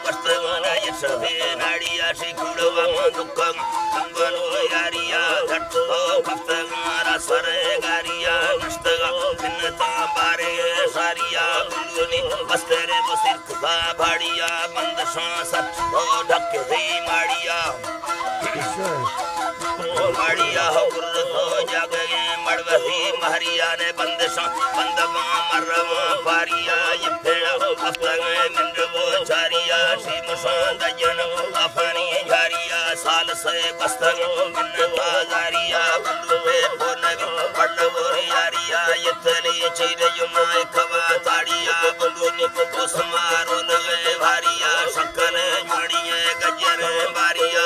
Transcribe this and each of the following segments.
वस्तगन यसवे नाड़िया शिकुड़वं दुःखं संगनो यारिया धट्टो कप्तगन सरे गारिया नष्टगा भिन्नता बारे सारिया बुलुनी वस्तरे मुसिर खुदा भाड़िया बंद सांसत ओ ढक्के दी माड़िया माड़िया हो गुर्र तो जागे मड़वही महरिया ने बंदशा बंदवा मरवा पारिया ये फेड़ा अफ्तगे मिंद्रवो चारिया शीमशा दयन अफनी झारिया साल से बस्तगे मिन्नता जारिया बुलुबे बोनगे पड़वो यारिया ये तली चीरे युमाए खवा ताड़िया बुलुनी उसमारो लगे भारिया शक्कने जुड़िए गजरे बारिया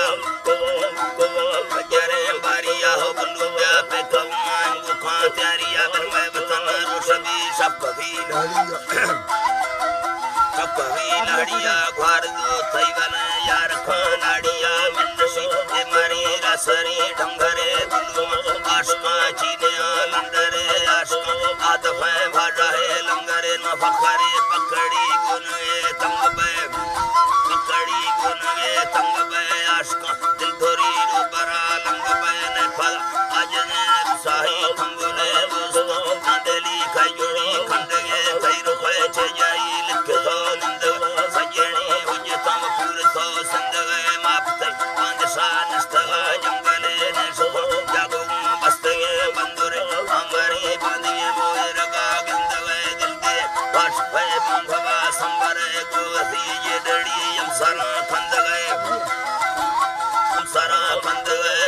गजरे बारिया हो बुलुबे पे कमान गुखा त्यारिया मैं बतन रोशबी सब कभी लाड़िया घार दो तैवन यार खान लाड़िया मिंदसी ए मारी रसरी ढंगरे बुलुआ आशका चीने लंडरे आशका आदफ है भाजा है लंगरे न फखरे पकड़ी गुनगे तंगबे पकड़ी गुनगे तंगबे आशका दिल धोरी रूबरा लंगबे ने फल आज ने साही खंगुले दोस्तों कांदली खायुड़ी खंडगे तैरो खाए छे जाई लिख दो निंद सजनी हुजतम पूर तो संदगे मापते पांचसा नस्तगा जंगले ने सुख जागो बस्तगे बंदुरे अंगरी बांधिए मोए रगा गंदगे दिल के वाश पे मंगवा संबरे गोसी ये डड़ी हम सरा खंदगे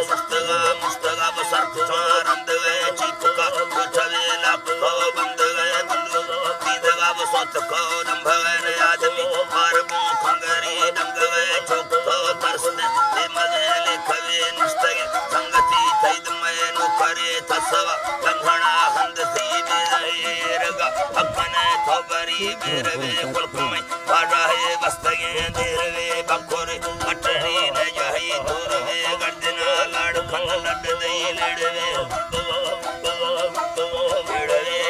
सस्तगा मुस्तगा बसर चारंदगे चीपका उठवे लापो बंदगे बुल्लू दीदगा बसत को नंभगे आदमी मारबू खंगरी डंगवे चोकतो तरसने ले मजे लेखवे निस्तगे संगति तैद मैं नुकरे तसवा लंघना हंदसी मेरेगा अकने थोबरी मेरवे कुलकुमै बाड़ा है बस्तगे देरवे बकोरे अटरी न यही दूरवे गर्दना लाड़ खंग लड दई लड़वे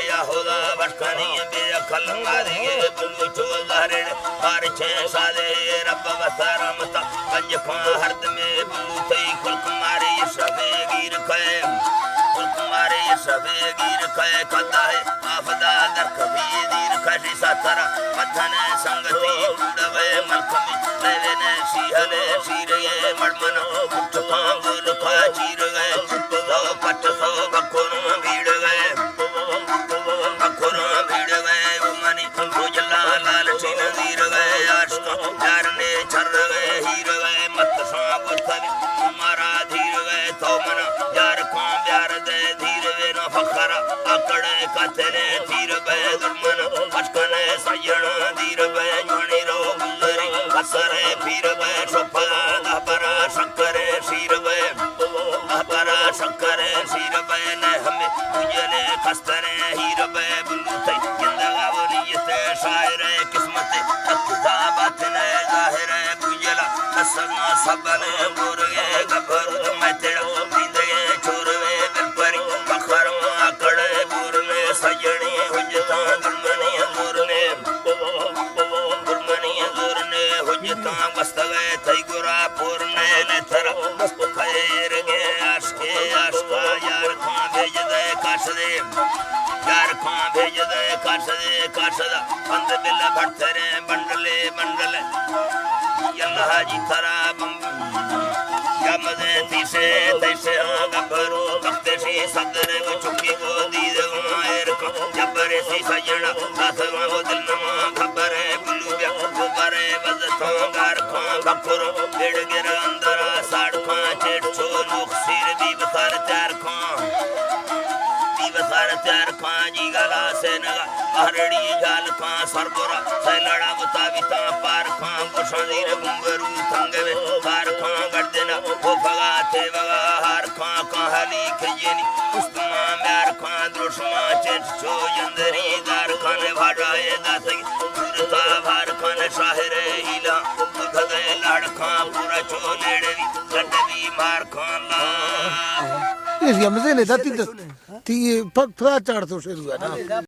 या होदा बटकनी बे अकल मारेगे बुलू चोलारे बार छे साले रब वसरमता गंज खा हरद में बुलू तई कुल कुमारे सबे गिर खे कुल कुमारे सबे गिर खे कदा है आफदा दर कभी दीर खसी सतरा मधन संगति उड़वे मलखमी नवे ने सीहले सीरे मड़मन मुठ खा गुल खा चीर गए तो पट सो बकुर भीड़ गए बकुर भीड़ गए उमनी उजला लाल चिन दीर गए आशका प्यार ने चर गए हीर गए मत सा बुथवे मारा धीर गए तो मन यार को प्यार दे धीर वे न फखरा आकड़े कतरे तीर गए दुर्मन अटकने सयण धीर गए जुनी रो गुलरी असरे फिर गए सुपला दबरा शक्करे शीर गए दबरा शक्करे शीर गए ने हमें उजले खस्तरे हीर गए बुलू थे जिंदगा वलियत शायर किस्मत तकदा बात ने जाहिर गुजला कसना सबने मोर गए गबर मैं तेरा दीदे छोरवे बिलपरी बखर आकड़े बुर में सजनी हुजता दुर्मनी मोरने दुर्मनी दुरने हुजता बस्तगे तई गुरा पूरने ने थरा बस्त खैर गे आशके आशका यार खां भेज दे काश दे यार खां भेज दे काशदा बंद बिल भटरे बंडले बंडले अल्लाह जी थरा मजे तीसे तैसे गबरू तख्ते सी सदर वो चुकी को दीद मायर को जबरे सी सजना साथ वो दिल नमा खबरे बुलू ब्या खबरे बजतो गार को बकुर बेड़ गिर अंदर साड़ को चेट छो लोक सिर भी बसार चार को जी गला से नगा हरड़ी जाल का सरबरा सैलड़ा मुताबिता पार का गुशनीर गुंगरू तंगवे पार का गर्दना वो भगाते वगा हार का कहली खयनी उस्तमा म्यार का द्रुष्मा चेट छो यंदरी दार खाने भाड़ाए दासगी पूरता भार खाने शाहरे हिला भगे लाड़ का पूरा चो लेड़वी लड़वी मार खाना ये मजे ले जाती ती पग थोड़ा चढ़ तो शुरू है ना